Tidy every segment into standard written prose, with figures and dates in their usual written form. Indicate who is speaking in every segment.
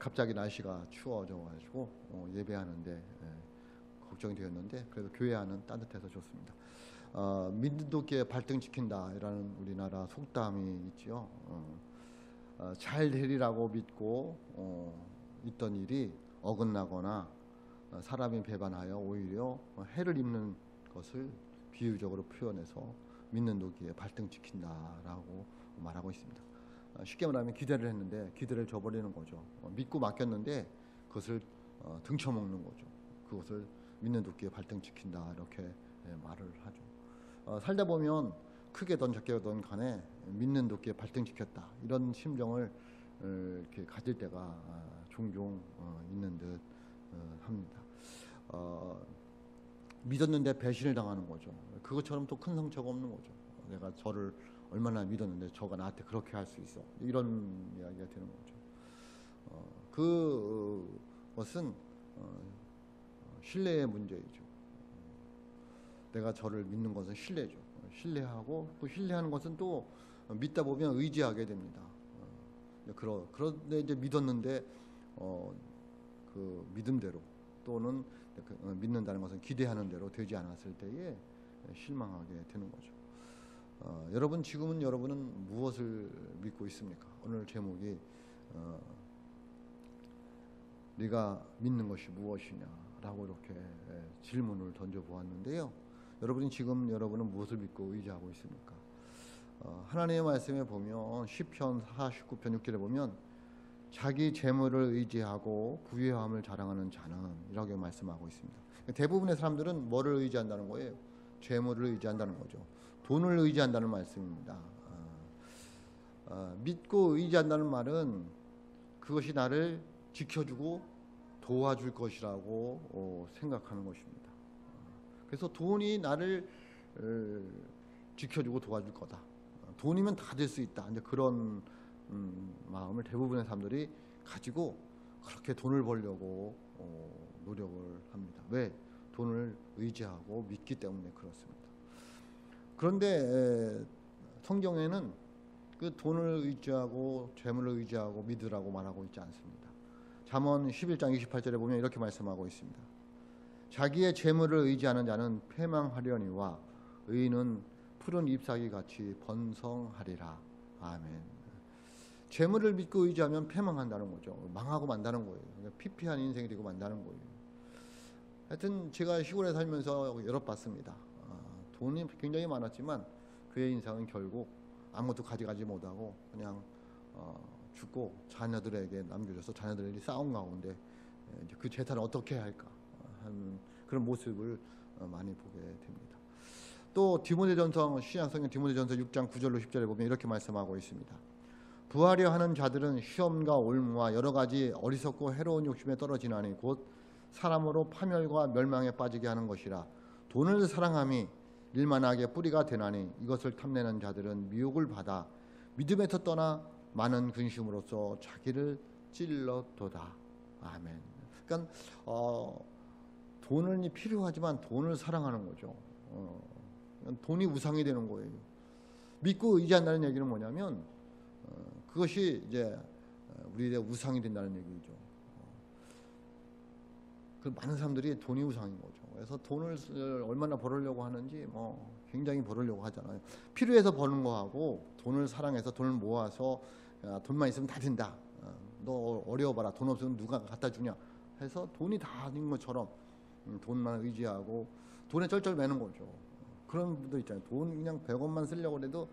Speaker 1: 갑자기 날씨가 추워져가지고 예배하는데 걱정이 되었는데 그래도 교회 안은 따뜻해서 좋습니다. 믿는 도끼에 발등 지킨다라는 우리나라 속담이 있죠. 잘 되리라고 믿고 있던 일이 어긋나거나 사람이 배반하여 오히려 해를 입는 것을 비유적으로 표현해서 믿는 도끼에 발등 지킨다라고 말하고 있습니다. 쉽게 말하면 기대를 했는데 기대를 저버리는 거죠. 믿고 맡겼는데 그것을 등쳐먹는 거죠. 그것을 믿는 도끼에 발등 지킨다 이렇게 말을 하죠. 살다 보면 크게든 작게든 간에 믿는 도끼에 발등 지켰다 이런 심정을 이렇게 가질 때가 종종 있는 듯 합니다. 믿었는데 배신을 당하는 거죠. 그것처럼 또 큰 상처가 없는 거죠. 내가 저를 얼마나 믿었는데 저가 나한테 그렇게 할 수 있어 이런 이야기가 되는 거죠. 그것은 신뢰의 문제이죠. 내가 저를 믿는 것은 신뢰죠. 신뢰하고 또 신뢰하는 것은 또 믿다 보면 의지하게 됩니다. 그런데 이제 믿었는데 그 믿음대로 또는 믿는다는 것은 기대하는 대로 되지 않았을 때에 실망하게 되는 거죠. 여러분 지금은 여러분은 무엇을 믿고 있습니까? 오늘 제목이 네가 믿는 것이 무엇이냐라고 이렇게 질문을 던져 보았는데요. 여러분은 무엇을 믿고 의지하고 있습니까? 하나님의 말씀에 보면 시편 49편 6절에 보면 자기 재물을 의지하고 부유함을 자랑하는 자는 이렇게 말씀하고 있습니다. 대부분의 사람들은 뭐를 의지한다는 거예요? 재물을 의지한다는 거죠. 돈을 의지한다는 말씀입니다. 믿고 의지한다는 말은 그것이 나를 지켜주고 도와줄 것이라고 생각하는 것입니다. 그래서 돈이 나를 지켜주고 도와줄 거다. 돈이면 다 될 수 있다. 이제 그런 마음을 대부분의 사람들이 가지고 그렇게 돈을 벌려고 노력을 합니다. 왜? 돈을 의지하고 믿기 때문에 그렇습니다. 그런데 성경에는 그 돈을 의지하고 재물을 의지하고 믿으라고 말하고 있지 않습니다. 잠언 11장 28절에 보면 이렇게 말씀하고 있습니다. 자기의 재물을 의지하는 자는 패망하려니와 의인은 푸른 잎사귀 같이 번성하리라. 아멘. 재물을 믿고 의지하면 패망한다는 거죠. 망하고 만다는 거예요. 그러니까 피폐한 인생이 되고 만다는 거예요. 하여튼 제가 시골에 살면서 여러 봤습니다. 돈이 굉장히 많았지만 그의 인생은 결국 아무것도 가져가지 못하고 그냥 죽고 자녀들에게 남겨져서 자녀들이 싸움 가운데 이제 그 재산을 어떻게 해야 할까 하는 그런 모습을 많이 보게 됩니다. 또 디모데전서 신약성경 디모데전서 6장 9절로 10절에 보면 이렇게 말씀하고 있습니다. 부하려 하는 자들은 시험과 올무와 여러 가지 어리석고 해로운 욕심에 떨어지나니 곧 사람으로 파멸과 멸망에 빠지게 하는 것이라. 돈을 사랑함이 일만하게 뿌리가 되나니 이것을 탐내는 자들은 미혹을 받아 믿음에서 떠나 많은 근심으로써 자기를 찔러도다. 아멘. 그러니까 돈이 필요하지만 돈을 사랑하는 거죠. 돈이 우상이 되는 거예요. 믿고 의지한다는 얘기는 뭐냐면 그것이 이제 우리의 우상이 된다는 얘기죠. 그 많은 사람들이 돈이 우상인 거죠. 그래서 돈을 얼마나 벌으려고 하는지 굉장히 벌으려고 하잖아요. 필요해서 버는 거하고 돈을 사랑해서 돈을 모아서 돈만 있으면 다 된다. 너 어려워봐라. 돈 없으면 누가 갖다 주냐 해서 돈이 다 아닌 것처럼 돈만 의지하고 돈에 쩔쩔매는 거죠. 그런 분들 있잖아요. 돈 그냥 100원만 쓰려고 해도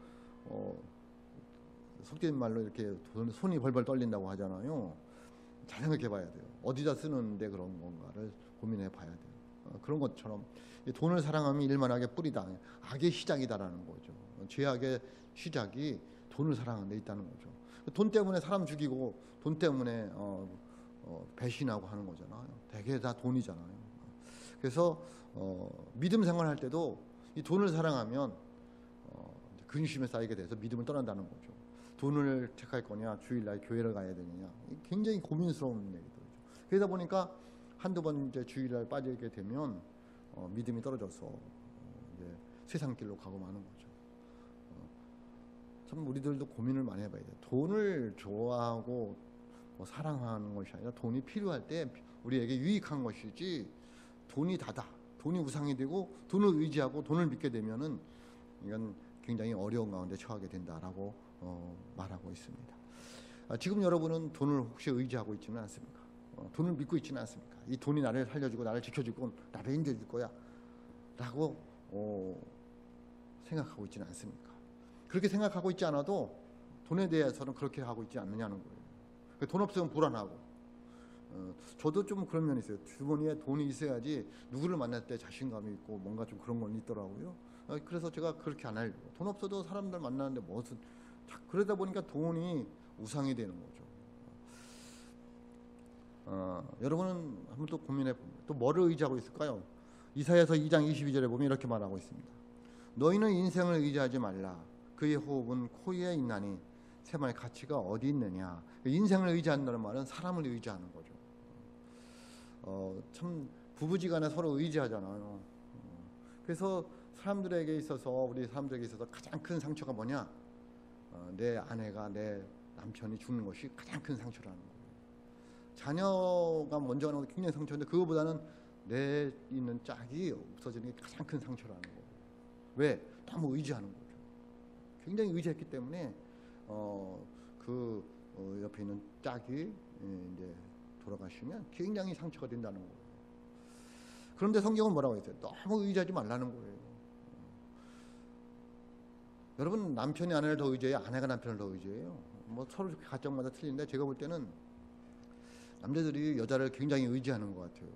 Speaker 1: 속된 말로 이렇게 손이 벌벌 떨린다고 하잖아요. 잘 생각해 봐야 돼요. 어디다 쓰는데 그런 건가를 고민해 봐야 돼요. 그런 것처럼 돈을 사랑하면 일만하게 뿌리다. 악의 시작이다라는 거죠. 죄악의 시작이 돈을 사랑하는 데 있다는 거죠. 돈 때문에 사람 죽이고 돈 때문에 배신하고 하는 거잖아요. 대개 다 돈이잖아요. 그래서 믿음 생활할 때도 이 돈을 사랑하면 근심에 쌓이게 돼서 믿음을 떠난다는 거죠. 돈을 택할 거냐, 주일날 교회를 가야 되느냐, 굉장히 고민스러운 얘기들이죠. 그러다 보니까 한두 번 이제 주일날 빠지게 되면 믿음이 떨어져서 이제 세상 길로 가고 마는 거죠. 참 우리들도 고민을 많이 해봐야 돼요. 돈을 좋아하고 사랑하는 것이 아니라 돈이 필요할 때 우리에게 유익한 것이지, 돈이 다다, 돈이 우상이 되고 돈을 의지하고 돈을 믿게 되면은 이건 굉장히 어려운 가운데 처하게 된다라고 말하고 있습니다. 지금 여러분은 돈을 혹시 의지하고 있지는 않습니까? 돈을 믿고 있지는 않습니까? 이 돈이 나를 살려주고 나를 지켜주고 나를 인도해줄 거야 라고 생각하고 있지는 않습니까? 그렇게 생각하고 있지 않아도 돈에 대해서는 그렇게 하고 있지 않느냐는 거예요. 돈 없으면 불안하고, 저도 좀 그런 면이 있어요. 주머니에 돈이 있어야지 누구를 만날 때 자신감이 있고 뭔가 좀 그런 건 있더라고요. 그래서 제가 그렇게 안 하려고. 돈 없어도 사람들 만나는데 무슨, 그러다 보니까 돈이 우상이 되는 거죠. 여러분은 한번 또 고민해 봅니다. 또 뭐를 의지하고 있을까요? 이사야서 2장 22절에 보면 이렇게 말하고 있습니다. 너희는 인생을 의지하지 말라. 그의 호흡은 코에 있나니 세만의 가치가 어디 있느냐. 인생을 의지한다는 말은 사람을 의지하는 거죠. 참 부부지간에 서로 의지하잖아요. 그래서 사람들에게 있어서, 우리 사람들에게 있어서 가장 큰 상처가 뭐냐? 내 아내가, 내 남편이 죽는 것이 가장 큰 상처라는 거예요. 자녀가 먼저 하는 건 굉장히 상처인데, 그거보다는 내 있는 짝이 없어지는 게 가장 큰 상처라는 거예요. 왜? 너무 의지하는 거죠. 굉장히 의지했기 때문에 옆에 있는 짝이 이제 돌아가시면 굉장히 상처가 된다는 거예요. 그런데 성경은 뭐라고 했어요? 너무 의지하지 말라는 거예요. 여러분, 남편이 아내를 더 의지해요? 아내가 남편을 더 의지해요? 서로 가정마다 틀린데, 제가 볼 때는 남자들이 여자를 굉장히 의지하는 것 같아요.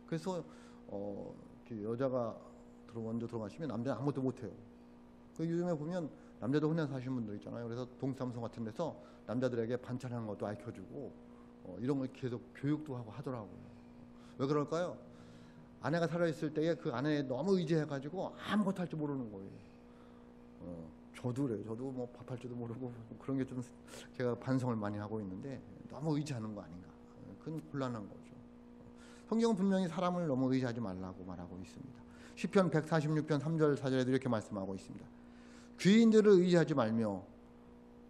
Speaker 1: 그래서 여자가 먼저 들어가시면 남자는 아무것도 못해요. 요즘에 보면 남자도 혼자 사시는 분들 있잖아요. 그래서 동사무소 같은 데서 남자들에게 반찬하는 것도 알려주고 이런 걸 계속 교육도 하고 하더라고요. 왜 그럴까요? 아내가 살아있을 때에 그 아내에 너무 의지해가지고 아무것도 할 줄 모르는 거예요. 저도 그래요. 저도 밥할 줄도 모르고 그런 게 좀 제가 반성을 많이 하고 있는데, 너무 의지하는 거 아닌가. 그건 곤란한 거죠. 성경은 분명히 사람을 너무 의지하지 말라고 말하고 있습니다. 시편 146편 3절 4절에도 이렇게 말씀하고 있습니다. 귀인들을 의지하지 말며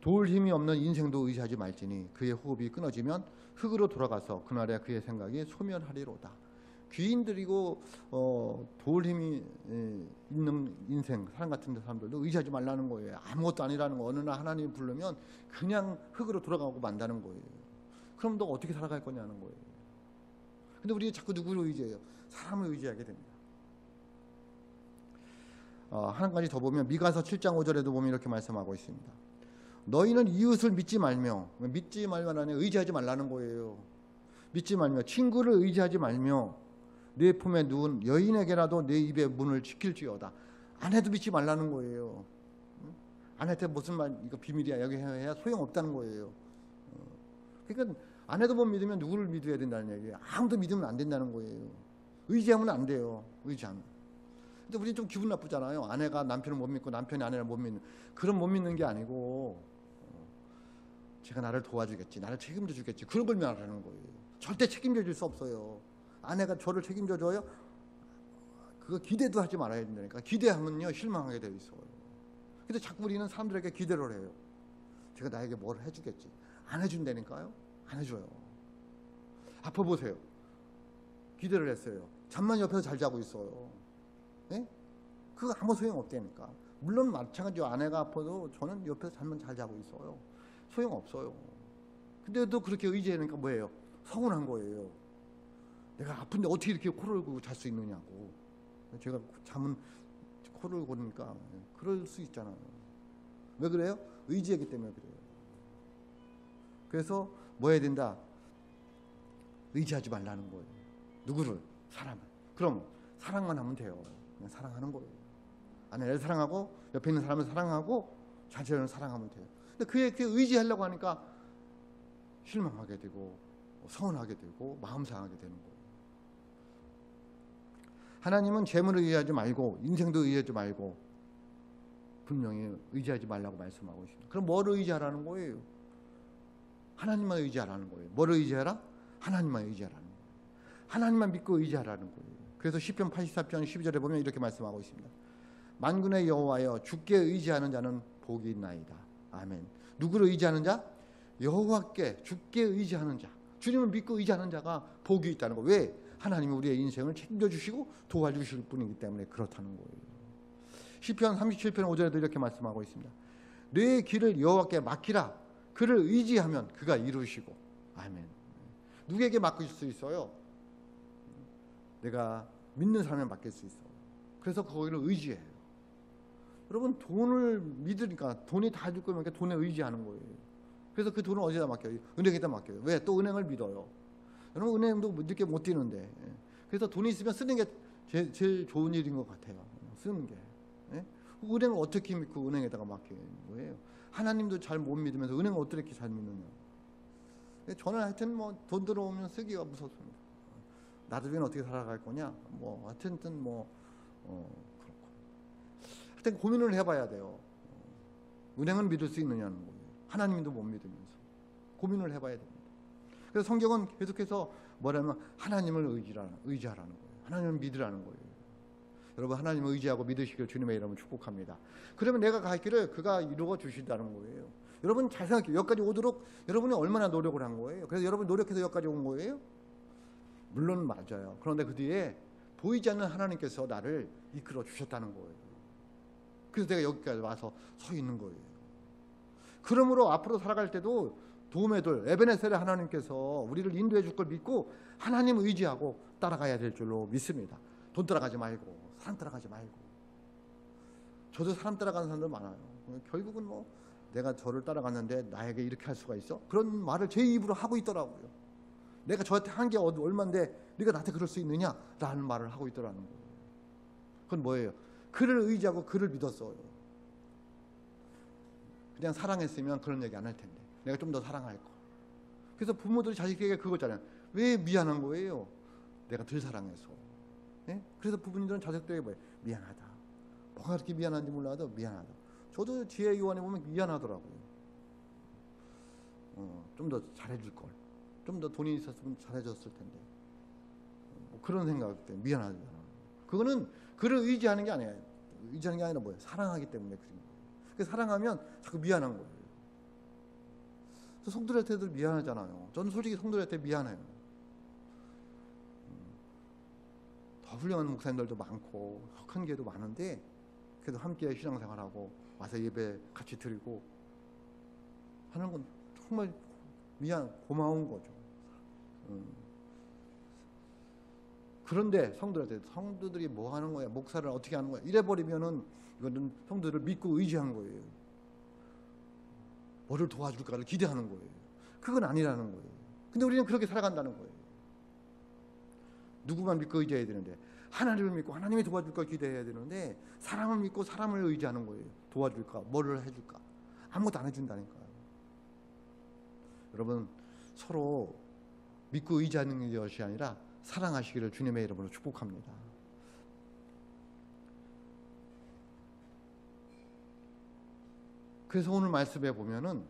Speaker 1: 도울 힘이 없는 인생도 의지하지 말지니 그의 호흡이 끊어지면 흙으로 돌아가서 그날에 그의 생각이 소멸하리로다. 귀인들이고 도울 힘이 있는 인생, 사람 같은 사람들도 의지하지 말라는 거예요. 아무것도 아니라는 거. 어느 날 하나님이 부르면 그냥 흙으로 돌아가고 만다는 거예요. 그럼 너 어떻게 살아갈 거냐는 거예요. 근데 우리 자꾸 누구를 의지해요? 사람을 의지하게 됩니다. 한 가지 더 보면 미가서 7장 5절에도 보면 이렇게 말씀하고 있습니다. 너희는 이웃을 믿지 말며, 믿지 말라는 의지하지 말라는 거예요. 믿지 말며, 친구를 의지하지 말며 내 품에 누운 여인에게라도 내 입의 문을 지킬지어다. 아내도 믿지 말라는 거예요. 아내한테 무슨 말, 이거 비밀이야 여기 해야 소용없다는 거예요. 그러니까 아내도 못 믿으면 누구를 믿어야 된다는 얘기예요. 아무도 믿으면 안 된다는 거예요. 의지하면 안 돼요. 의지하면. 근데 우리 좀 기분 나쁘잖아요. 아내가 남편을 못 믿고 남편이 아내를 못 믿는. 그런 못 믿는 게 아니고 제가 나를 도와주겠지, 나를 책임져 주겠지, 그런 걸 말하는 거예요. 절대 책임져 줄 수 없어요. 아내가 저를 책임져 줘요? 그거 기대도 하지 말아야 된다니까. 기대하면요 실망하게 되어 있어요. 근데 자꾸 우리는 사람들에게 기대를 해요. 제가 나에게 뭘 해주겠지. 안 해준다니까요. 안 해줘요. 아파 보세요. 기대를 했어요. 잠만 옆에서 잘 자고 있어요. 네? 그거 아무 소용 없다니까. 물론 마찬가지로 아내가 아파도 저는 옆에서 잠만 잘 자고 있어요. 소용 없어요. 근데도 그렇게 의지하니까 뭐예요? 서운한 거예요. 내가 아픈데 어떻게 이렇게 코를 골고 잘 수 있느냐고. 제가 잠은 코를 고니까 그럴 수 있잖아요. 왜 그래요? 의지하기 때문에 그래요. 그래서 뭐 해야 된다? 의지하지 말라는 거예요. 누구를? 사람을. 그럼 사랑만 하면 돼요. 그냥 사랑하는 거예요. 아내를 사랑하고 옆에 있는 사람을 사랑하고 자신을 사랑하면 돼요. 근데 그게 의지하려고 하니까 실망하게 되고 서운하게 되고 마음 상하게 되는 거예요. 하나님은 재물을 의지하지 말고 인생도 의지하지 말고 분명히 의지하지 말라고 말씀하고 있습니다. 그럼 뭐를 의지하라는 거예요? 하나님만 의지하라는 거예요. 뭐를 의지하라? 하나님만 의지하라는 거예요. 하나님만 믿고 의지하라는 거예요. 그래서 시편 84편 12절에 보면 이렇게 말씀하고 있습니다. 만군의 여호와여, 주께 의지하는 자는 복이 있나이다. 아멘. 누구를 의지하는 자? 여호와께 주께 의지하는 자, 주님을 믿고 의지하는 자가 복이 있다는 거. 왜? 하나님이 우리의 인생을 책임져주시고 도와주실 분이기 때문에 그렇다는 거예요. 시편 37편 5절에도 이렇게 말씀하고 있습니다. 내 길을 여호와께 맡기라. 그를 의지하면 그가 이루시고. 아멘. 누구에게 맡길 수 있어요? 내가 믿는 사람에 맡길 수 있어. 그래서 거기를 의지해요. 여러분, 돈을 믿으니까 돈이 다 줄 거면 돈에 의지하는 거예요. 그래서 그 돈을 어디다 맡겨요? 은행에다 맡겨요. 왜? 또 은행을 믿어요. 여러분, 은행도 늦게 못 뛰는데. 그래서 돈이 있으면 쓰는 게 제일 좋은 일인 것 같아요. 쓰는 게. 은행을 어떻게 믿고 은행에다가 맡기는 거예요? 하나님도 잘 못 믿으면서 은행을 어떻게 잘 믿느냐. 저는 하여튼 뭐 돈 들어오면 쓰기가 무섭습니다. 나중에는 어떻게 살아갈 거냐. 뭐 하여튼 그렇고. 하여튼 고민을 해봐야 돼요. 은행은 믿을 수 있느냐는 거예요. 하나님도 못 믿으면서 고민을 해봐야 됩니다. 그래서 성경은 계속해서 뭐라면 하나님을 의지하라는 거예요. 하나님을 믿으라는 거예요. 여러분, 하나님을 의지하고 믿으시길 주님의 이름으로 축복합니다. 그러면 내가 갈 길을 그가 이루어 주신다는 거예요. 여러분 잘 생각해요. 여기까지 오도록 여러분이 얼마나 노력을 한 거예요. 그래서 여러분이 노력해서 여기까지 온 거예요. 물론 맞아요. 그런데 그 뒤에 보이지 않는 하나님께서 나를 이끌어 주셨다는 거예요. 그래서 내가 여기까지 와서 서 있는 거예요. 그러므로 앞으로 살아갈 때도 도움의 돌 에베네셀의 하나님께서 우리를 인도해 줄 걸 믿고 하나님 의지하고 따라가야 될 줄로 믿습니다. 돈 따라가지 말고 사람 따라가지 말고. 저도 사람 따라가는 사람들 많아요. 결국은 뭐 내가 저를 따라갔는데 나에게 이렇게 할 수가 있어? 그런 말을 제 입으로 하고 있더라고요. 내가 저한테 한 게 얼마인데 네가 나한테 그럴 수 있느냐? 라는 말을 하고 있더라는 거예요. 그건 뭐예요? 그를 의지하고 그를 믿었어요. 그냥 사랑했으면 그런 얘기 안 할 텐데 내가 좀 더 사랑할 거. 그래서 부모들이 자식에게 그거잖아요. 왜 미안한 거예요? 내가 덜 사랑해서. 네? 그래서 부모님들은 자식들에게 뭐예요? 미안하다. 뭐가 그렇게 미안한지 몰라도 미안하다. 저도 지혜 요한에 보면 미안하더라고요. 좀 더 잘해줄 걸. 좀 더 돈이 있었으면 잘해줬을 텐데. 뭐 그런 생각 때문에 미안하잖아. 그거는 그를 의지하는 게 아니에요. 의지하는 게 아니라 뭐예요? 사랑하기 때문에 그런 거예요. 그래서 사랑하면 자꾸 미안한 거예요. 성도들한테도 미안하잖아요. 저는 솔직히 성도들한테 미안해요. 더 훌륭한 목사님들도 많고 혹한 교회도 많은데 그래도 함께 신앙생활하고 와서 예배 같이 드리고 하는 건 정말 고마운 거죠. 그런데 성도들이 뭐 하는 거야? 목사를 어떻게 하는 거야? 이래버리면은 이거는 성도들을 믿고 의지한 거예요. 뭐를 도와줄까를 기대하는 거예요. 그건 아니라는 거예요. 근데 우리는 그렇게 살아간다는 거예요. 누구만 믿고 의지해야 되는데 하나님을 믿고 하나님이 도와줄 걸 기대해야 되는데 사람을 믿고 사람을 의지하는 거예요. 도와줄까? 뭐를 해줄까? 아무것도 안 해준다니까요. 여러분 서로 믿고 의지하는 것이 아니라 사랑하시기를 주님의 이름으로 축복합니다. 그래서 오늘 말씀에 보면은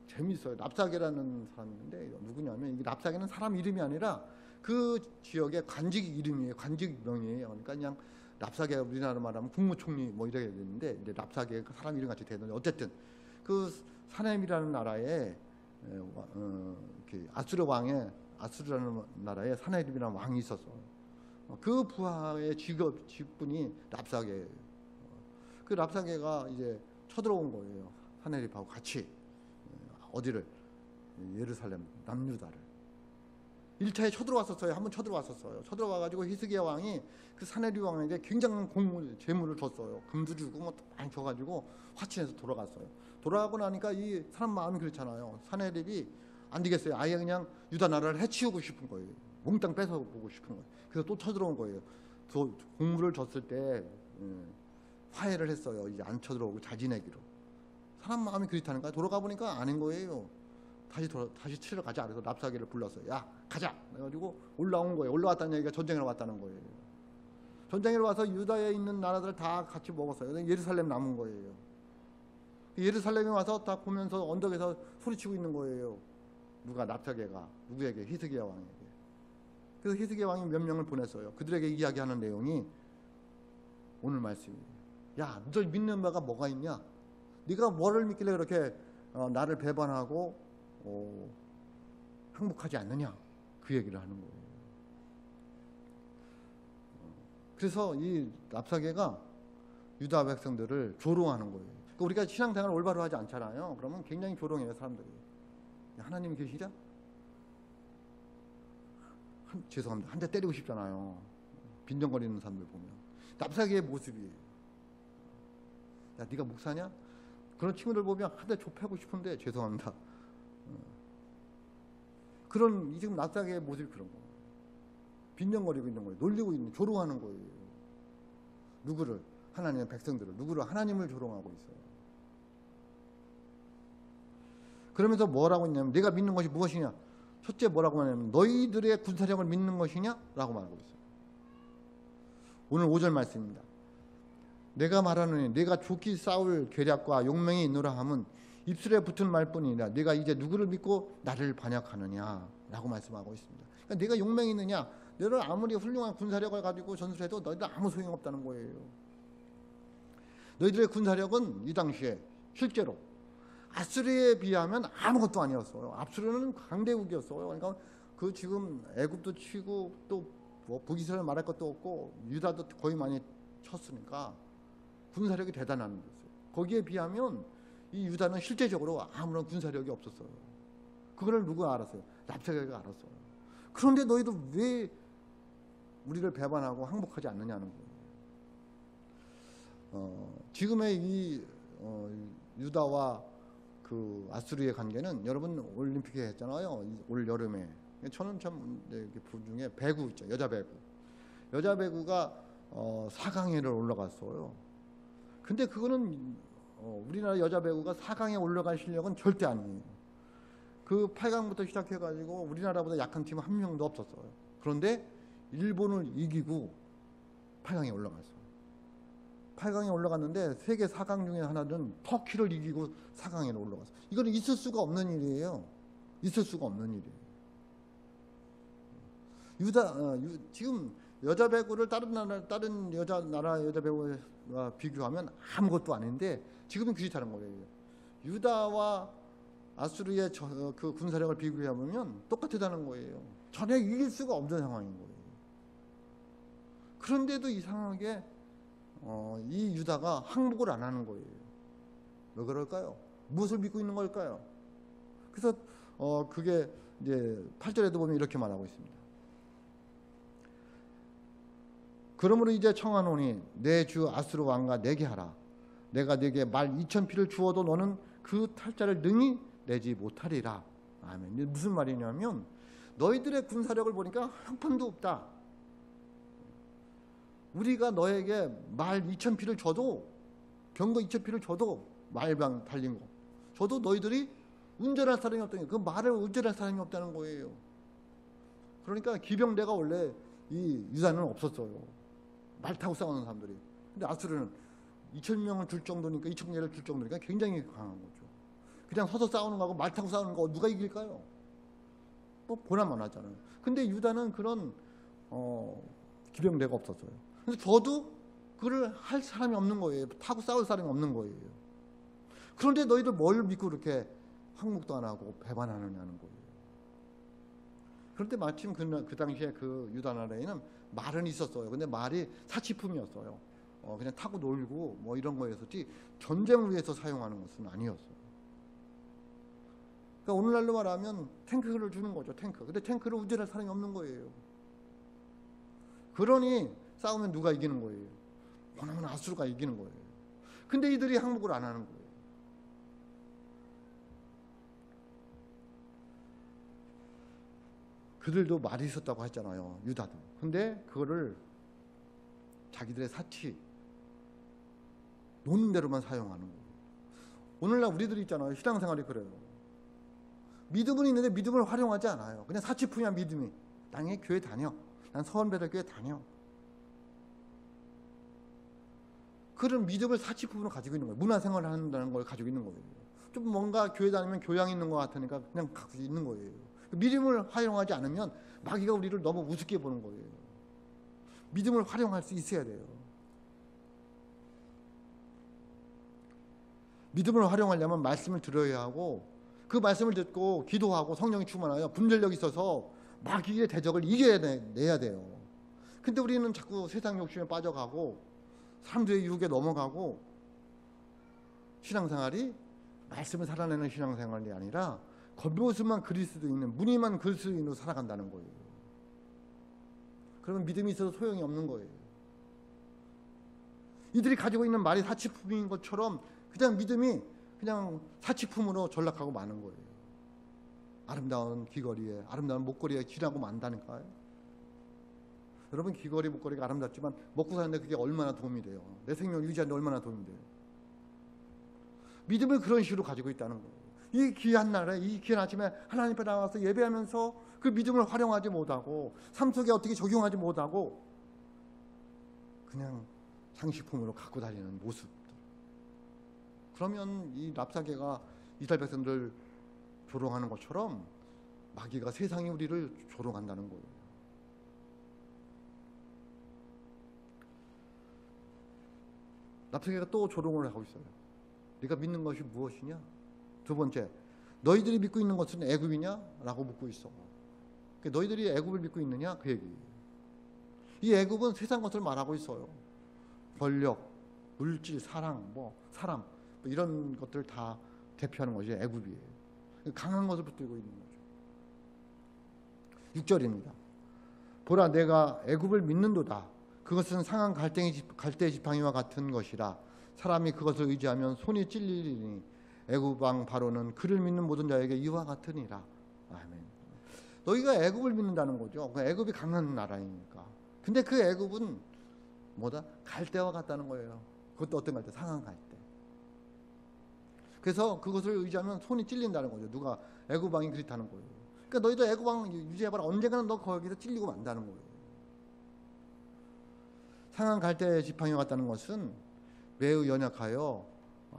Speaker 1: 재밌어요. 랍사게라는 사람이 있는데 누구냐면 이 랍사게는 사람 이름이 아니라 그 지역의 관직 이름이에요. 관직명이에요. 그러니까 그냥 랍사게가 우리나라 말하면 국무총리 뭐 이렇게 되는데 이제 랍사게가 사람 이름 같이 되는데 어쨌든 그 사넴이라는 나라에 아수르라는 나라에 사넴이라는 왕이 있었어. 그 부하의 직분이 랍사게예요. 그 랍사게가 이제 쳐들어온 거예요. 사네립하고 같이 어디를 예루살렘 남유다를 1차에 쳐들어왔었어요. 한번 쳐들어왔었어요. 쳐들어와가지고 히스기야 왕이 그 사네립 왕에게 굉장한 재물을 줬어요. 금도 주고 뭐 많이 줘가지고 화친해서 돌아갔어요. 돌아가고 나니까 이 사람 마음이 그렇잖아요. 사네립이 안 되겠어요. 아예 그냥 유다 나라를 해치우고 싶은 거예요. 몽땅 뺏어보고 싶은 거예요. 그래서 또 쳐들어온 거예요. 공물을 줬을 때 화해를 했어요. 이제 안 쳐들어오고 잘 지내기로. 사람 마음이 그렇다는 거야. 돌아가 보니까 아닌 거예요. 다시 치러 가자. 그래서 랍사게를 불렀어요. 야 가자. 그래가지고 올라온 거예요. 올라왔다는 얘기가 전쟁을 왔다는 거예요. 전쟁을 와서 유다에 있는 나라들 다 같이 먹었어요. 예루살렘 남은 거예요. 예루살렘에 와서 다 보면서 언덕에서 소리치고 있는 거예요. 누가? 랍사게가 누구에게? 히스기야 왕에게. 그래서 히스기야 왕이 몇 명을 보냈어요. 그들에게 이야기하는 내용이 오늘 말씀이에요. 야, 너 믿는 바가 뭐가 있냐? 네가 뭐를 믿길래 그렇게 나를 배반하고 항복하지 않느냐, 그 얘기를 하는 거예요. 그래서 이 랍사게가 유다 백성들을 조롱하는 거예요. 그러니까 우리가 신앙생활을 올바로 하지 않잖아요. 그러면 굉장히 조롱해요, 사람들이. 하나님이 계시자? 죄송합니다. 한 대 때리고 싶잖아요. 빈정거리는 사람들 보면. 랍사게의 모습이에요. 야, 네가 목사냐? 그런 친구들 보면 한 대 좁혀고 싶은데 죄송합니다. 그런 지금 랍사게의 모습이 그런 거예요. 빈정거리고 있는 거예요. 놀리고 있는, 조롱하는 거예요. 누구를? 하나님의 백성들을. 누구를? 하나님을 조롱하고 있어요. 그러면서 뭐라고 했냐면, 내가 믿는 것이 무엇이냐? 첫째 뭐라고 하냐면, 너희들의 군사력을 믿는 것이냐? 라고 말하고 있어요. 오늘 5절 말씀입니다. 내가 말하노니 내가 좋게 싸울 계략과 용맹이 있노라 함은 입술에 붙은 말뿐이니라. 내가 이제 누구를 믿고 나를 반역하느냐? 라고 말씀하고 있습니다. 그러니까 내가 용맹이 있느냐? 너를 아무리 훌륭한 군사력을 가지고 전술해도 너희들 아무 소용없다는 거예요. 너희들의 군사력은 이 당시에 실제로 아수르에 비하면 아무것도 아니었어요. 아수르는 강대국이었어요. 그러니까 그 지금 애굽도 치고 또 뭐 북이스라엘 말할 것도 없고 유다도 거의 많이 쳤으니까 군사력이 대단한 거였어요. 거기에 비하면 이 유다는 실제적으로 아무런 군사력이 없었어요. 그거를 누가 알았어요? 랍사게가 알았어요. 그런데 너희도 왜 우리를 배반하고 항복하지 않느냐는 거예요. 지금의 이 유다와 그 아수르의 관계는 여러분 올림픽에 했잖아요. 올 여름에. 저는 참 중에 배구 있죠. 여자 배구. 여자 배구가 4강에를 올라갔어요. 근데 그거는 우리나라 여자 배구가 4강에 올라갈 실력은 절대 아니에요. 그 8강부터 시작해가지고 우리나라보다 약한 팀은 한 명도 없었어요. 그런데 일본을 이기고 8강에 올라갔어요. 8강에 올라갔는데 세계 4강 중에 하나는 터키를 이기고 4강에 올라갔어요. 이거는 있을 수가 없는 일이에요. 있을 수가 없는 일이에요. 지금 여자 배구를 다른 나라 여자 배구와 비교하면 아무것도 아닌데 지금은 그렇다는 거예요. 유다와 아수르의 그 군사력을 비교해보면 똑같다는 거예요. 전혀 이길 수가 없는 상황인 거예요. 그런데도 이상하게 이 유다가 항복을 안 하는 거예요. 왜 그럴까요? 무엇을 믿고 있는 걸까요? 그래서 그게 이제 8절에도 보면 이렇게 말하고 있습니다. 그러므로 이제 청하노니 내 주 아수르 왕과 내게 하라. 내가 내게 말 2,000피를 주어도 너는 그 탈자를 능히 내지 못하리라. 아멘. 이게 무슨 말이냐면 너희들의 군사력을 보니까 형편도 없다. 우리가 너에게 말 2,000피를 줘도 경거 2,000피를 줘도 말방 달린 거 줘도 너희들이 운전할 사람이 없다는 거예요. 그 말을 운전할 사람이 없다는 거예요. 그러니까 기병대가 원래 이 유다는 없었어요. 말 타고 싸우는 사람들이. 근데 아수르는 2,000명을 줄 정도니까 2,000개를 줄 정도니까 굉장히 강한 거죠. 그냥 서서 싸우는 거하고 말 타고 싸우는 거 누가 이길까요? 뭐 보나만 하잖아요. 근데 유다는 그런 기병대가 없었어요. 근데 저도 그걸 할 사람이 없는 거예요. 타고 싸울 사람이 없는 거예요. 그런데 너희들 뭘 믿고 그렇게 항복도 안 하고 배반하느냐는 거예요. 그런데 마침 그 당시에 그 유다 나라에는 말은 있었어요. 근데 말이 사치품이었어요. 그냥 타고 놀고 뭐 이런 거였었지 전쟁을 위해서 사용하는 것은 아니었어요. 그러니까 오늘날로 말하면 탱크를 주는 거죠. 탱크. 근데 탱크를 운전할 사람이 없는 거예요. 그러니 싸우면 누가 이기는 거예요? 원하면 아수르가 이기는 거예요. 근데 이들이 항복을 안 하는 거예요. 그들도 말이 있었다고 했잖아요. 유다도. 근데 그거를 자기들의 사치 노는 대로만 사용하는 거예요. 오늘날 우리들이 있잖아요. 신앙생활이 그래요. 믿음은 있는데 믿음을 활용하지 않아요. 그냥 사치품이야 믿음이. 난 교회 다녀. 난 서원배달교회 다녀. 그런 믿음을 사치품으로 가지고 있는 거예요. 문화생활을 한다는 걸 가지고 있는 거예요. 좀 뭔가 교회 다니면 교양 있는 것 같으니까 그냥 갖고 있는 거예요. 믿음을 활용하지 않으면 마귀가 우리를 너무 우습게 보는 거예요. 믿음을 활용할 수 있어야 돼요. 믿음을 활용하려면 말씀을 들어야 하고, 그 말씀을 듣고 기도하고 성령이 충만하여 분별력이 있어서 마귀의 대적을 이겨내야 돼요. 근데 우리는 자꾸 세상 욕심에 빠져가고 사람들의 유혹에 넘어가고, 신앙생활이 말씀을 살아내는 신앙생활이 아니라 겉모습만 그리스도인은, 무늬만 그리스도인으로 살아간다는 거예요. 그러면 믿음이 있어도 소용이 없는 거예요. 이들이 가지고 있는 말이 사치품인 것처럼 그냥 믿음이 그냥 사치품으로 전락하고 마는 거예요. 아름다운 귀걸이에, 아름다운 목걸이에 지나고 만다니까요. 여러분, 귀걸이 목걸이가 아름답지만 먹고 사는데 그게 얼마나 도움이 돼요. 내 생명을 유지하는데 얼마나 도움이 돼요. 믿음을 그런 식으로 가지고 있다는 거예요. 이 귀한 날에, 이 귀한 아침에 하나님 앞에 나와서 예배하면서 그 믿음을 활용하지 못하고 삶 속에 어떻게 적용하지 못하고 그냥 장식품으로 갖고 다니는 모습들. 그러면 이 랍사개가 이스라엘 백성들 조롱하는 것처럼 마귀가 세상이 우리를 조롱한다는 거예요. 랍사개가 또 조롱을 하고 있어요. 네가 믿는 것이 무엇이냐? 두 번째, 너희들이 믿고 있는 것은 애굽이냐? 라고 묻고 있어. 너희들이 애굽을 믿고 있느냐? 그 얘기. 이 애굽은 세상 것을 말하고 있어요. 권력, 물질, 사랑, 사람, 이런 것들 다 대표하는 것이 애굽이에요. 강한 것을 붙들고 있는 거죠. 6절입니다. 보라, 내가 애굽을 믿는도다. 그것은 상한 갈대 지팡이와 같은 것이라. 사람이 그것을 의지하면 손이 찔리리니 애굽 왕 바로는 그를 믿는 모든 자에게 이와 같으니라. 아멘. 너희가 애굽을 믿는다는 거죠. 애굽이 강한 나라이니까. 근데 그 애굽은 뭐다? 갈대와 같다는 거예요. 그것도 어떤 갈대? 상한 갈대. 그래서 그것을 의지하면 손이 찔린다는 거죠. 누가? 애굽 왕이 그렇다는 거예요. 그러니까 너희도 애굽 왕 유지해봐라. 언젠가는 너 거기서 찔리고 만다는 거예요. 상한 갈대 지팡이와 같다는 것은 매우 연약하여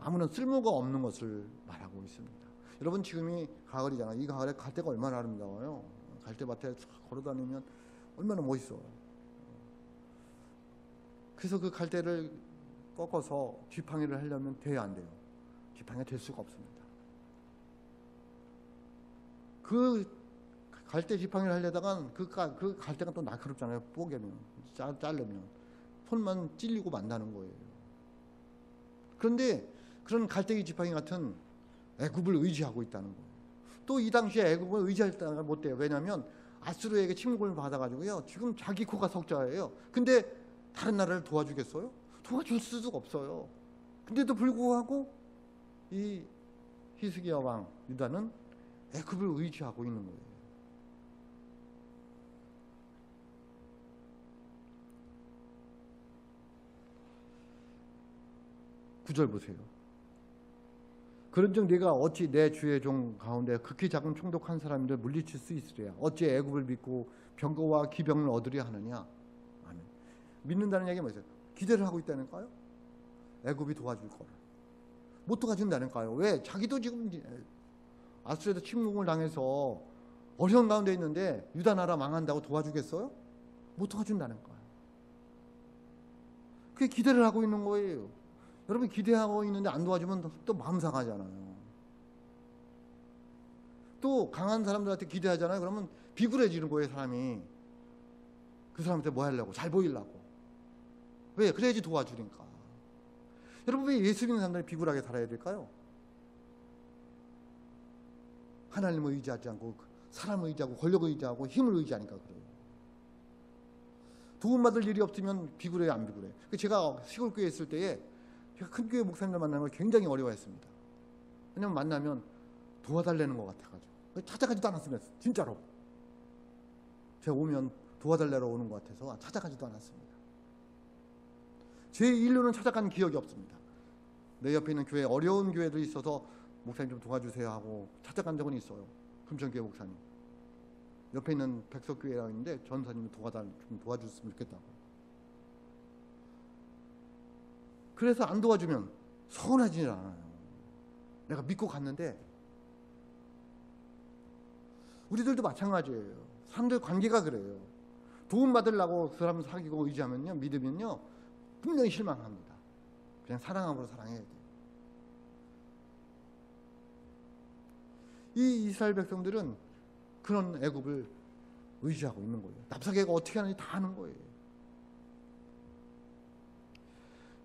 Speaker 1: 아무런 쓸모가 없는 것을 말하고 있습니다. 여러분, 지금이 가을이잖아요. 이 가을에 갈대가 얼마나 아름다워요. 갈대밭에 걸어다니면 얼마나 멋있어요. 그래서 그 갈대를 꺾어서 지팡이를 하려면 돼야 안 돼요. 지팡이가 될 수가 없습니다. 그 갈대 지팡이를 하려다가 그 갈대가 또 날카롭잖아요. 뽀개면, 자르면 손만 찔리고 만다는 거예요. 그런데 그런 갈대기 지팡이 같은 애굽을 의지하고 있다는 거예요. 또 이 당시에 애굽을 의지할 때가 못 돼요. 왜냐하면 아수르에게 침공을 받아가지고요. 지금 자기 코가 석자예요. 근데 다른 나라를 도와주겠어요? 도와줄 수가 없어요. 근데도 불구하고 이 히스기야 왕 유다는 애굽을 의지하고 있는 거예요. 9절 보세요. 그런즉 네가 어찌 내 주의 종 가운데 극히 작은 총독한 사람들 물리칠 수 있으랴. 어찌 애굽을 믿고 병거와 기병을 얻으려 하느냐. 아멘. 믿는다는 얘기가 뭐예요? 기대를 하고 있다니까요. 애굽이 도와줄 거를. 못 도와준다니까요. 왜? 자기도 지금 아수르에서 침공을 당해서 어려운 가운데 있는데 유다 나라 망한다고 도와주겠어요? 못 도와준다니까요. 그게 기대를 하고 있는 거예요. 여러분, 기대하고 있는데 안 도와주면 또 마음 상하잖아요. 또 강한 사람들한테 기대하잖아요. 그러면 비굴해지는 거예요, 사람이. 그 사람한테 뭐 하려고? 잘 보이려고. 왜? 그래야지 도와주니까. 여러분, 왜 예수 믿는 사람들이 비굴하게 살아야 될까요? 하나님을 의지하지 않고 사람을 의지하고 권력을 의지하고 힘을 의지하니까 그래요. 도움받을 일이 없으면 비굴해요, 안 비굴해요? 제가 시골교회에 있을 때에 제가 큰 교회 목사님들 만나는 걸 굉장히 어려워했습니다. 왜냐면 만나면 도와달라는 것 같아가지고 찾아가지도 않았습니다. 진짜로. 제가 오면 도와달라고 오는 것 같아서 찾아가지도 않았습니다. 제 인류는 찾아간 기억이 없습니다. 내 옆에 있는 교회, 어려운 교회도 있어서 목사님 좀 도와주세요 하고 찾아간 적은 있어요. 금천교회 목사님. 옆에 있는 백석교회가 있는데 전사님이 좀 도와줬으면 좋겠다고. 그래서 안 도와주면 서운하지 않아요. 내가 믿고 갔는데. 우리들도 마찬가지예요. 사람들 관계가 그래요. 도움 받으려고 그 사람 사귀고 의지하면요, 믿으면요, 분명히 실망합니다. 그냥 사랑함으로 사랑해야 돼요. 이 이스라엘 백성들은 그런 애굽을 의지하고 있는 거예요. 랍사게가 어떻게 하는지 다 아는 거예요.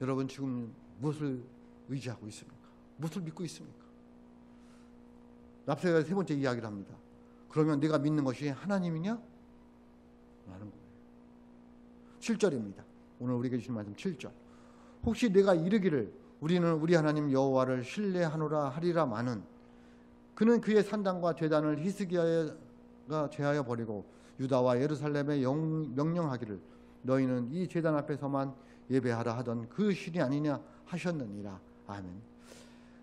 Speaker 1: 여러분 지금 무엇을 의지하고 있습니까? 무엇을 믿고 있습니까? 랍사게가 세 번째 이야기를 합니다. 그러면 네가 믿는 것이 하나님이냐? 라는 거예요. 7절입니다. 오늘 우리에게 주신 말씀 7절. 혹시 내가 이르기를 우리는 우리 하나님 여호와를 신뢰하노라 하리라마는 그는 그의 산당과 제단을 히스기야가 제하여 버리고 유다와 예루살렘에 명령하기를 너희는 이 제단 앞에서만 예배하라 하던 그 신이 아니냐 하셨느니라. 아멘.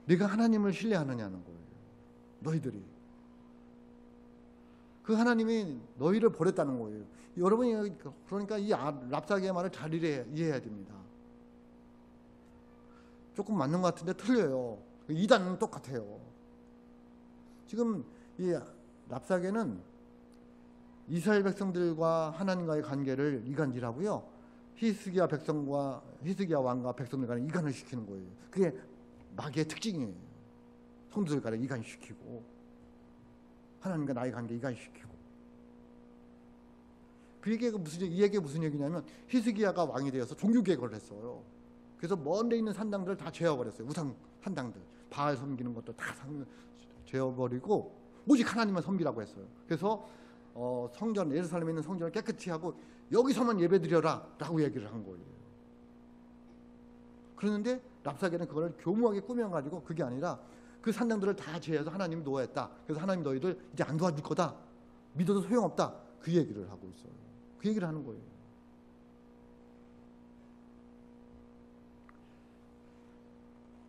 Speaker 1: 네가 하나님을 신뢰하느냐는 거예요. 너희들이. 그 하나님이 너희를 버렸다는 거예요. 여러분이 그러니까 이 랍사게의 말을 잘 이해해야 됩니다. 조금 맞는 것 같은데 틀려요. 이단은 똑같아요. 지금 이 랍사게는 이스라엘 백성들과 하나님과의 관계를 이간질하고요. 히스기야 왕과 백성들 간에 이간을 시키는 거예요. 그게 마귀의 특징이에요. 성도들 간에 이간시키고 하나님과 나의 관계 이간시키고. 이 얘기가 무슨 얘기냐면 히스기야가 왕이 되어서 종교개혁을 했어요. 그래서 먼데 있는 산당들을 다 제어버렸어요. 우상 산당들, 바알 섬기는 것도 다 제어버리고 오직 하나님만 섬기라고 했어요. 그래서 성전, 예루살렘에 있는 성전을 깨끗이 하고 여기서만 예배드려라 라고 얘기를 한 거예요. 그런데 랍사게는 그걸 교묘하게 꾸며가지고 그게 아니라 그 산당들을 다 제해서 하나님이 노했다. 그래서 하나님 너희들 이제 안 도와줄 거다. 믿어도 소용없다. 그 얘기를 하고 있어요. 그 얘기를 하는 거예요.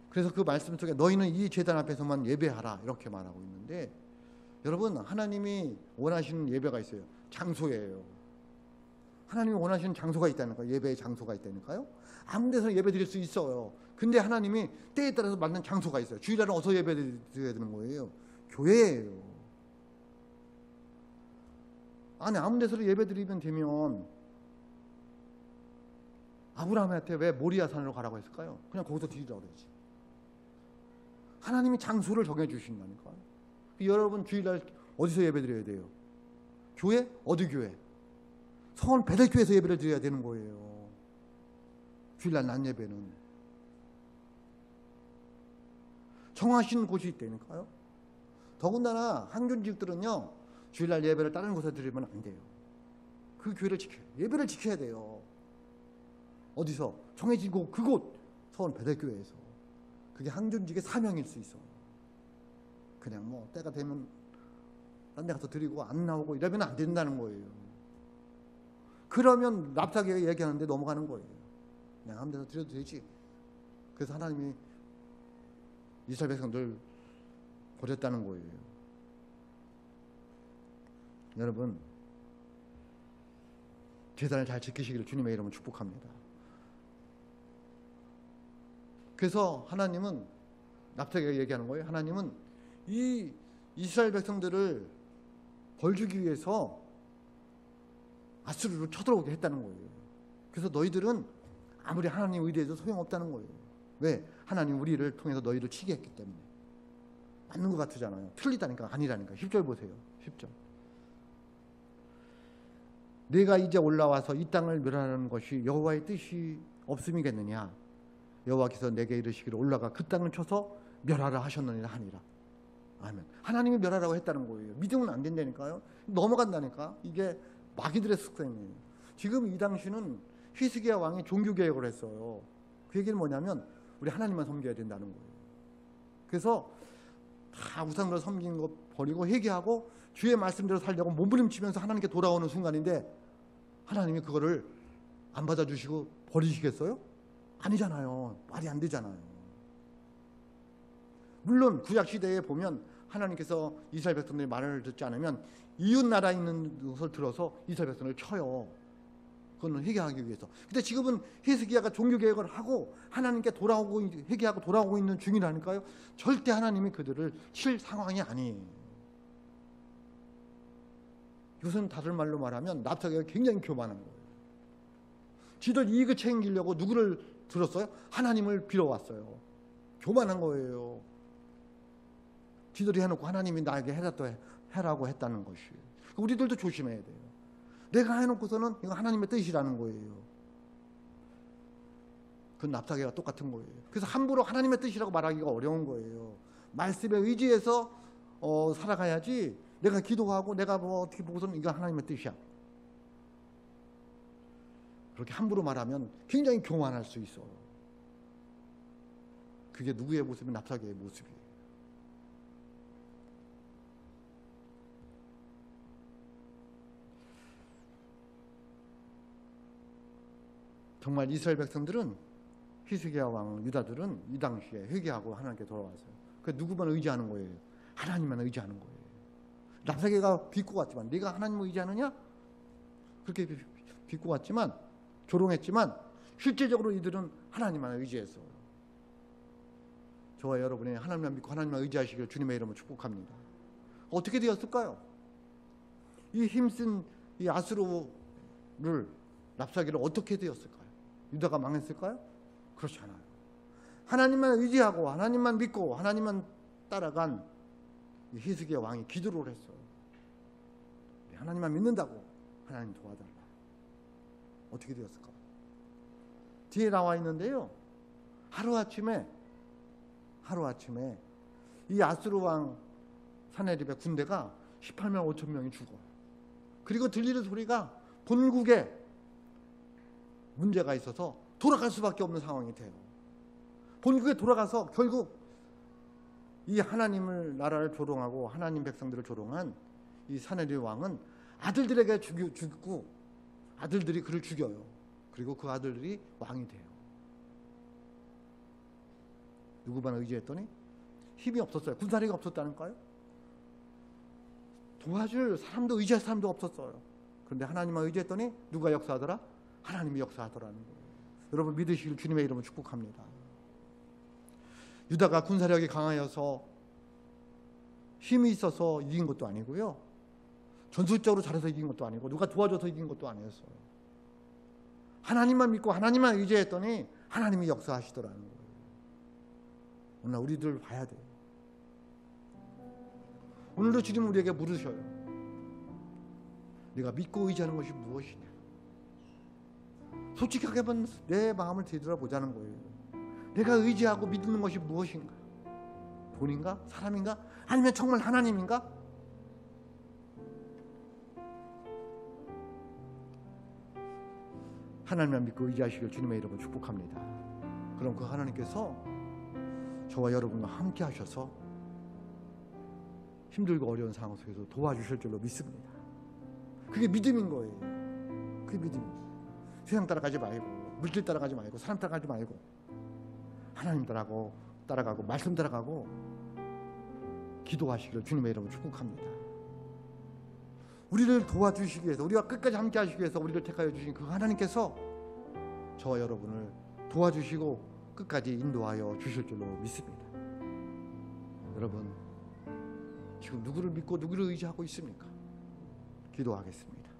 Speaker 1: 그래서 그 말씀 속에 너희는 이 제단 앞에서만 예배하라 이렇게 말하고 있는데, 여러분 하나님이 원하시는 예배가 있어요. 장소예요. 하나님이 원하시는 장소가 있다니까요. 예배의 장소가 있다니까요. 아무 데서 예배 드릴 수 있어요. 근데 하나님이 때에 따라서 맞는 장소가 있어요. 주일날은 어디서 예배 드려야 되는 거예요? 교회예요. 아니 아무 데서 예배 드리면 되면 아브라함한테 왜 모리아 산으로 가라고 했을까요? 그냥 거기서 드리라고 그러지. 하나님이 장소를 정해 주신다니까요. 여러분 주일날 어디서 예배 드려야 돼요? 교회? 어디 교회? 성원 베델교회에서 예배를 드려야 되는 거예요. 주일날 낮 예배는 정하신 곳이 있다니까요. 더군다나 한교지들은요 주일날 예배를 다른 곳에 드리면 안 돼요. 그 교회를 지켜요. 예배를 지켜야 돼요. 어디서? 정해진 곳, 그곳 서원 베델교회에서. 그게 한교직의 사명일 수 있어. 그냥 뭐 때가 되면 딴 데 가서 드리고 안 나오고 이러면 안 된다는 거예요. 그러면 랍사게가 얘기하는데 넘어가는 거예요. 그냥 아무 데서 드려도 되지. 그래서 하나님이 이스라엘 백성들 버렸다는 거예요. 여러분 제단을 잘 지키시기를 주님의 이름으로 축복합니다. 그래서 하나님은 랍사게가 얘기하는 거예요. 하나님은 이 이스라엘 백성들을 벌주기 위해서 아수르로 쳐들어오게 했다는 거예요. 그래서 너희들은 아무리 하나님 의지해도 소용없다는 거예요. 왜? 하나님 우리를 통해서 너희를 치게 했기 때문에. 맞는 것 같으잖아요. 틀리다니까 아니라니까. 10절 보세요. 10절. 내가 이제 올라와서 이 땅을 멸하는 것이 여호와의 뜻이 없음이겠느냐. 여호와께서 내게 이르시기를 올라가 그 땅을 쳐서 멸하라 하셨느니라 하니라. 아멘. 하나님이 멸하라고 했다는 거예요. 믿으면 안 된다니까요. 넘어간다니까. 이게 마귀들의 습관이에요. 지금 이 당시는 히스기야 왕이 종교개혁을 했어요. 그 얘기는 뭐냐면 우리 하나님만 섬겨야 된다는 거예요. 그래서 다 우상으로 섬긴 거 버리고 회개하고 주의 말씀대로 살려고 몸부림치면서 하나님께 돌아오는 순간인데 하나님이 그거를 안 받아주시고 버리시겠어요? 아니잖아요. 말이 안 되잖아요. 물론 구약 시대에 보면 하나님께서 이스라엘 백성들이 말을 듣지 않으면 이웃 나라에 있는 것을 들어서 이스라엘 백성을 쳐요. 그거는 회개하기 위해서. 근데 지금은 히스기야가 종교개혁을 하고 하나님께 돌아오고 회개하고 돌아오고 있는 중이라니까요. 절대 하나님이 그들을 칠 상황이 아니에요. 이것은 다른 말로 말하면 랍사게가 굉장히 교만한 거예요. 지들 이익을 챙기려고 누구를 들었어요? 하나님을 빌어왔어요. 교만한 거예요. 지들이 해놓고 하나님이 나에게 해라고 했다는 것이. 우리들도 조심해야 돼요. 내가 해놓고서는 이거 하나님의 뜻이라는 거예요. 그건 납작이가 똑같은 거예요. 그래서 함부로 하나님의 뜻이라고 말하기가 어려운 거예요. 말씀에 의지해서 살아가야지. 내가 기도하고 내가 뭐 어떻게 보고서는 이거 하나님의 뜻이야. 그렇게 함부로 말하면 굉장히 교만할 수 있어요. 그게 누구의 모습이? 납작이의 모습이에요. 정말 이스라엘 백성들은, 히스기야 왕 유다들은 이 당시에 회개하고 하나님께 돌아왔어요. 그 누구만 의지하는 거예요? 하나님만 의지하는 거예요. 납작이가 비꼬 왔지만, 네가 하나님을 의지하느냐? 그렇게 비꼬 왔지만, 조롱했지만 실제적으로 이들은 하나님만 의지했어요. 저와 여러분이 하나님만 믿고 하나님만 의지하시길 주님의 이름으로 축복합니다. 어떻게 되었을까요? 이 힘쓴 이 아수르를, 납작이를 어떻게 되었을까요? 유다가 망했을까요? 그렇지 않아요. 하나님만 의지하고 하나님만 믿고 하나님만 따라간 이 히스기야 왕이 기도를 했어요. 하나님만 믿는다고 하나님 도와달라. 어떻게 되었을까? 뒤에 나와 있는데요. 하루아침에 이 아수르 왕 사네립의 군대가 18만 5천 명이 죽어요. 그리고 들리는 소리가 본국에 문제가 있어서 돌아갈 수밖에 없는 상황이 돼요. 본국에 돌아가서 결국 이 하나님을, 나라를 조롱하고 하나님 백성들을 조롱한 이 사네립 왕은 아들들에게 죽고 아들들이 그를 죽여요. 그리고 그 아들들이 왕이 돼요. 누구만 의지했더니 힘이 없었어요. 군사력이 없었다니까요. 도와줄 사람도, 의지할 사람도 없었어요. 그런데 하나님만 의지했더니 누가 역사하더라? 하나님이 역사하더라는 거예요. 여러분 믿으시길 주님의 이름으로 축복합니다. 유다가 군사력이 강하여서 힘이 있어서 이긴 것도 아니고요. 전술적으로 잘해서 이긴 것도 아니고 누가 도와줘서 이긴 것도 아니었어요. 하나님만 믿고 하나님만 의지했더니 하나님이 역사하시더라는 거예요. 오늘 우리들 봐야 돼요. 오늘도 주님 우리에게 물으셔요. 네가 믿고 의지하는 것이 무엇이냐? 솔직하게만 내 마음을 되돌아보자는 거예요. 내가 의지하고 믿는 것이 무엇인가? 돈인가? 사람인가? 아니면 정말 하나님인가? 하나님만 믿고 의지하시길 주님의 이름으로 축복합니다. 그럼 그 하나님께서 저와 여러분과 함께 하셔서 힘들고 어려운 상황 속에서 도와주실 줄로 믿습니다. 그게 믿음인 거예요. 그게 믿음입니다. 세상 따라가지 말고, 물질 따라가지 말고, 사람 따라가지 말고 하나님 따라가고 말씀 따라가고 기도하시기를 주님의 이름으로 축복합니다. 우리를 도와주시기 위해서, 우리와 끝까지 함께 하시기 위해서 우리를 택하여 주신 그 하나님께서 저와 여러분을 도와주시고 끝까지 인도하여 주실 줄로 믿습니다. 여러분 지금 누구를 믿고 누구를 의지하고 있습니까? 기도하겠습니다.